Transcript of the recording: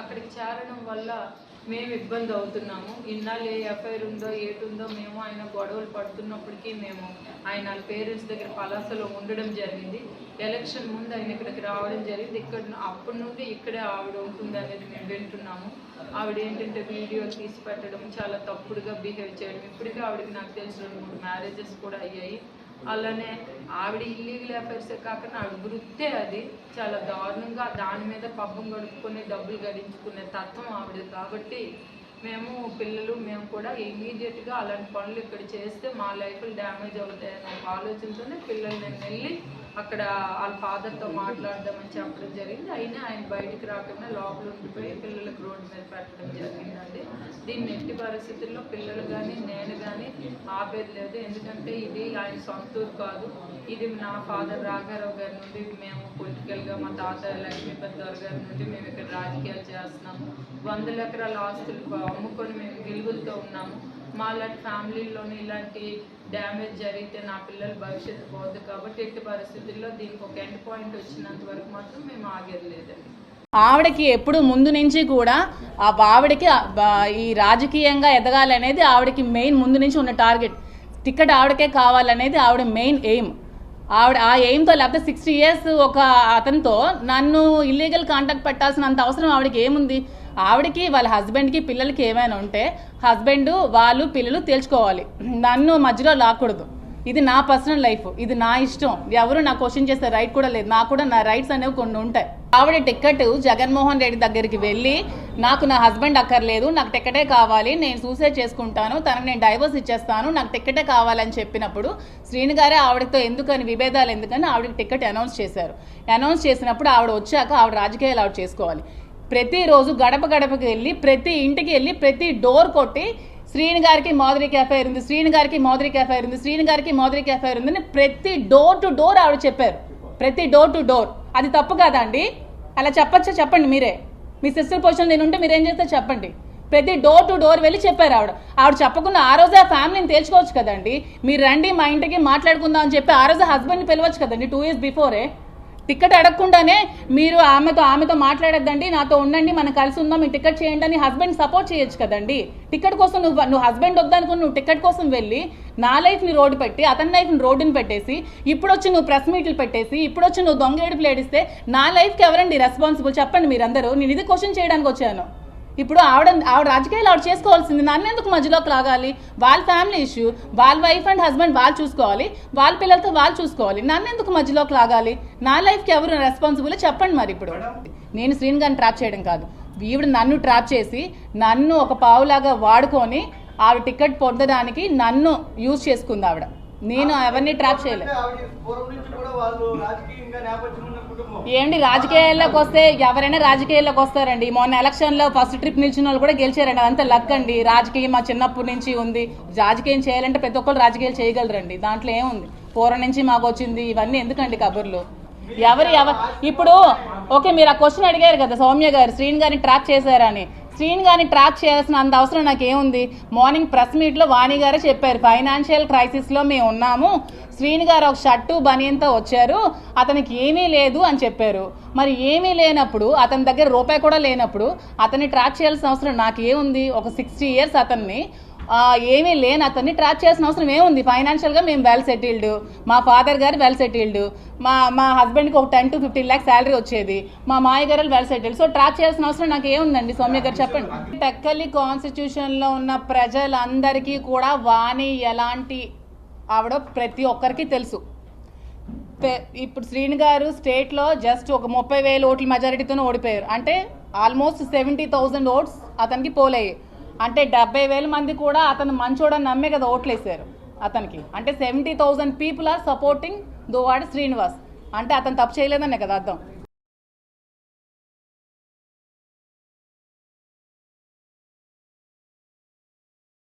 అక్కడికి చేరడం వల్ల మేము ఇబ్బంది అవుతున్నాము. ఇన్నాళ్ళు ఏ ఎఫ్ఐఆర్ ఉందో ఏటుందో మేము ఆయన గొడవలు పడుతున్నప్పటికీ మేము ఆయన పేరెంట్స్ దగ్గర పలాసలో ఉండడం జరిగింది. ఎలక్షన్ ముందు ఆయన ఇక్కడికి రావడం జరిగింది. ఇక్కడ అప్పటి నుండి ఇక్కడే ఆవిడ ఉంటుంది అనేది మేము వింటున్నాము. ఆవిడ ఏంటంటే వీడియోలు తీసి పెట్టడం, చాలా తప్పుడుగా బిహేవ్ చేయడం. ఇప్పటికీ ఆవిడకి నాకు తెలిసి 2-3 మ్యారేజెస్ కూడా అయ్యాయి. అలానే ఆవిడ ఇల్లీగల్ అఫైర్సే కాకుండా ఆవిడ వృత్తే అది చాలా దారుణంగా దాని మీద పబ్బం గడుపుకొని డబ్బులు గడించుకునే తత్వం ఆవిడ. కాబట్టి మేము కూడా ఇమీడియట్గా అలాంటి పనులు ఇక్కడ చేస్తే మా లైఫ్లు డ్యామేజ్ అవుతాయనే ఆలోచనతోనే పిల్లల్ని వెళ్ళి అక్కడ వాళ్ళ ఫాదర్తో మాట్లాడదామని చెప్పడం జరిగింది. అయినా ఆయన బయటికి రాకుండా లోపల ఉండిపోయి పిల్లలకు రోడ్డు మీద పెట్టడం జరిగిందండి. దీన్ని ఎట్టి పరిస్థితుల్లో పిల్లలు కానీ నేను కానీ ఆపేది లేదు. ఎందుకంటే ఇది ఆయన సొంతూరు కాదు. ఇది నా ఫాదర్ రాఘారావు గారి నుండి మేము పొలిటికల్గా మా తాత లక్ష్మీపతి గారి నుండి మేము ఇక్కడ రాజకీయాలు చేస్తున్నాము. 100 ఎకరాల ఆస్తులు అమ్ముకొని మేము గెలుగులతో ఉన్నాము. మా లాంటి ఫ్యామిలీలోని ఇలాంటి డ్యామేజ్ జరిగితే నా పిల్లల భవిష్యత్తు పోదు. కాబట్టి ఎట్టి పరిస్థితుల్లో దీనికి ఒక ఎండ్ పాయింట్ వచ్చినంత వరకు మాత్రం మేము ఆగేది లేదండి. ఆవిడకి ఎప్పుడు ముందు నుంచి కూడా ఆవిడకి ఈ రాజకీయంగా ఎదగాలనేది ఆవిడకి మెయిన్ ముందు నుంచి ఉన్న టార్గెట్. టికెట్ ఆవిడకే కావాలనేది ఆవిడ మెయిన్ ఎయిమ్. ఆవిడ ఆ ఎయిమ్తో లేకపోతే 60 years ఒక అతనితో నన్ను ఇల్లీగల్ కాంటాక్ట్ పెట్టాల్సినంత అవసరం ఆవిడకి ఏముంది? ఆవిడకి వాళ్ళ హస్బెండ్కి పిల్లలకి ఏమైనా ఉంటే హస్బెండ్ వాళ్ళు పిల్లలు తేల్చుకోవాలి. నన్ను మధ్యలో లాక్కూడదు. ఇది నా పర్సనల్ లైఫ్, ఇది నా ఇష్టం. ఎవరు నా క్వశ్చన్ చేసే రైట్ కూడా లేదు. నాకు కూడా నా రైట్స్ అనేవి కొన్ని ఉంటాయి. ఆవిడ టికెట్ జగన్మోహన్ రెడ్డి దగ్గరికి వెళ్ళి నాకు నా హస్బెండ్ అక్కర్లేదు, నాకు టికెటే కావాలి, నేను సూసైడ్ చేసుకుంటాను, తనకు నేను డైవర్స్ ఇచ్చేస్తాను, నాకు టికెటే కావాలని చెప్పినప్పుడు శ్రీను గారే ఆవిడతో ఎందుకని విభేదాలు ఎందుకని ఆవిడకి టికెట్ అనౌన్స్ చేశారు. అనౌన్స్ చేసినప్పుడు ఆవిడ వచ్చాక ఆవిడ రాజకీయాలు ఆవిడ చేసుకోవాలి. ప్రతిరోజు గడప గడపకి వెళ్ళి ప్రతి ఇంటికి వెళ్ళి ప్రతి డోర్ కొట్టి శ్రీను గారికి మాధురికి ఎఫ్ఐఆర్ ఉంది, శ్రీను గారికి మాధురికి ఎఫ్ఐఆర్ ఉంది, శ్రీను గారికి మాధురికి ఎఫ్ఐఆర్ ఉందని ప్రతి డోర్ టు డోర్ ఆవిడ చెప్పారు. ప్రతి డోర్ టు డోర్. అది తప్పు కాదా అండి? అలా చెప్పచ్చా? చెప్పండి మీరే. మీ సిస్టర్ పొజిషన్ నేను ఉంటే మీరేం చేస్తే చెప్పండి. ప్రతి డోర్ టు డోర్ వెళ్ళి చెప్పారు ఆవిడ చెప్పకుండా ఆ రోజే ఆ ఫ్యామిలీని తేల్చుకోవచ్చు కదండి. మీరు రండి మా ఇంటికి మాట్లాడుకుందాం అని చెప్పి ఆ రోజు హస్బెండ్ని పిలవచ్చు కదండి. 2 years బిఫోరే. టికెట్ అడగకుండానే మీరు ఆమెతో మాట్లాడద్దండి, నాతో ఉండండి, మనం కలిసి ఉందాం, మీరు టికెట్ చేయండి అని హస్బెండ్ సపోర్ట్ చేయొచ్చు కదండి. టికెట్ కోసం నువ్వు హస్బెండ్ వద్దనుకుని నువ్వు టికెట్ కోసం వెళ్ళి నా లైఫ్ని రోడ్డు పెట్టి అతని లైఫ్ని రోడ్డుని పెట్టేసి ఇప్పుడు వచ్చి నువ్వు ప్రెస్ మీట్లు పెట్టేసి ఇప్పుడు వచ్చి నువ్వు దొంగ ఏడుపులు ఏడిస్తే నా లైఫ్కి ఎవరండి రెస్పాన్సిబుల్? చెప్పండి మీరందరూ. నేను ఇది క్వశ్చన్ చేయడానికి వచ్చాను. ఇప్పుడు ఆవిడ రాజకీయాలు ఆవిడ చేసుకోవాల్సింది. నన్ను ఎందుకు మధ్యలోకి లాగాలి? వాళ్ళ ఫ్యామిలీ ఇష్యూ, వాళ్ళ వైఫ్ అండ్ హస్బెండ్ వాళ్ళు చూసుకోవాలి, వాళ్ళ పిల్లలతో వాళ్ళు చూసుకోవాలి. నన్ను ఎందుకు మధ్యలోకి లాగాలి? నా లైఫ్కి ఎవరు రెస్పాన్సిబుల్ చెప్పండి. మరి ఇప్పుడు నేను శ్రీను గారిని ట్రాప్ చేయడం కాదు, ఈవిడ నన్ను ట్రాప్ చేసి నన్ను ఒక పావులాగా వాడుకొని ఆవిడ టికెట్ పొందడానికి నన్ను యూజ్ చేసుకుంది ఆవిడ. నేను ఎవరిని ట్రాప్ చేయలేదు. ఏంటి రాజకీయాల్లోకి వస్తే ఎవరైనా రాజకీయాల్లోకి వస్తారండి. మొన్న ఎలక్షన్లో ఫస్ట్ ట్రిప్ నిలిచిన వాళ్ళు కూడా గెలిచారండి. అదంతా లక్ అండి. రాజకీయం మా చిన్నప్పటి నుంచి ఉంది. రాజకీయం చేయాలంటే ప్రతి ఒక్కరు రాజకీయాలు చేయగలరండి. దాంట్లో ఏముంది? పూర్వం నుంచి మాకు వచ్చింది. ఇవన్నీ ఎందుకండి కబుర్లు? ఎవరు ఇప్పుడు ఓకే మీరు ఆ క్వశ్చన్ అడిగారు కదా సౌమ్య గారు, శ్రీను గారిని ట్రాప్ చేశారని. శ్రీను గారిని ట్రాప్ చేయాల్సిన అంత అవసరం నాకేముంది? మార్నింగ్ ప్రెస్ మీట్లో వాణి గారే చెప్పారు, ఫైనాన్షియల్ క్రైసిస్లో మేము ఉన్నాము, శ్రీను గారు ఒక షర్టు బనియంతో వచ్చారు, అతనికి ఏమీ లేదు అని చెప్పారు. మరి ఏమీ లేనప్పుడు, అతని దగ్గర రూపాయి కూడా లేనప్పుడు అతన్ని ట్రాప్ చేయాల్సిన అవసరం నాకు ఏముంది? ఒక 60 years అతన్ని ఏమీ లేని అతన్ని ట్రాప్ చేయాల్సిన అవసరం ఏముంది? ఫైనాన్షియల్గా మేము వెల్ సెటిల్డ్, మా ఫాదర్ గారు వెల్ సెటిల్డ్, మా హస్బెండ్కి ఒక 10 to 15 lakhs శాలరీ వచ్చేది, మా మాయ గారు వెల్ సెటిల్డ్. సో ట్రాప్ చేయాల్సిన అవసరం నాకు ఏముందండి? సౌమ్య గారు చెప్పండి. టెక్కలి కాన్స్టిట్యూషన్లో ఉన్న ప్రజలందరికీ కూడా వాణి ఎలాంటి ఆవిడ ప్రతి ఒక్కరికి తెలుసు. ఇప్పుడు శ్రీను గారు స్టేట్లో జస్ట్ ఒక 30,000 ఓట్ల మెజారిటీతోనే ఓడిపోయారు. అంటే ఆల్మోస్ట్ 70,000 ఓట్స్ అతనికి పోలయ్యాయి. అంటే 70,000 మంది కూడా అతను మంచోడని నమ్మే కదా ఓట్లేసారు అతనికి. అంటే 70,000 people are supporting Duvvada Srinivas. అంటే అతను తప్పు చేయలేదనే కదా అర్థం.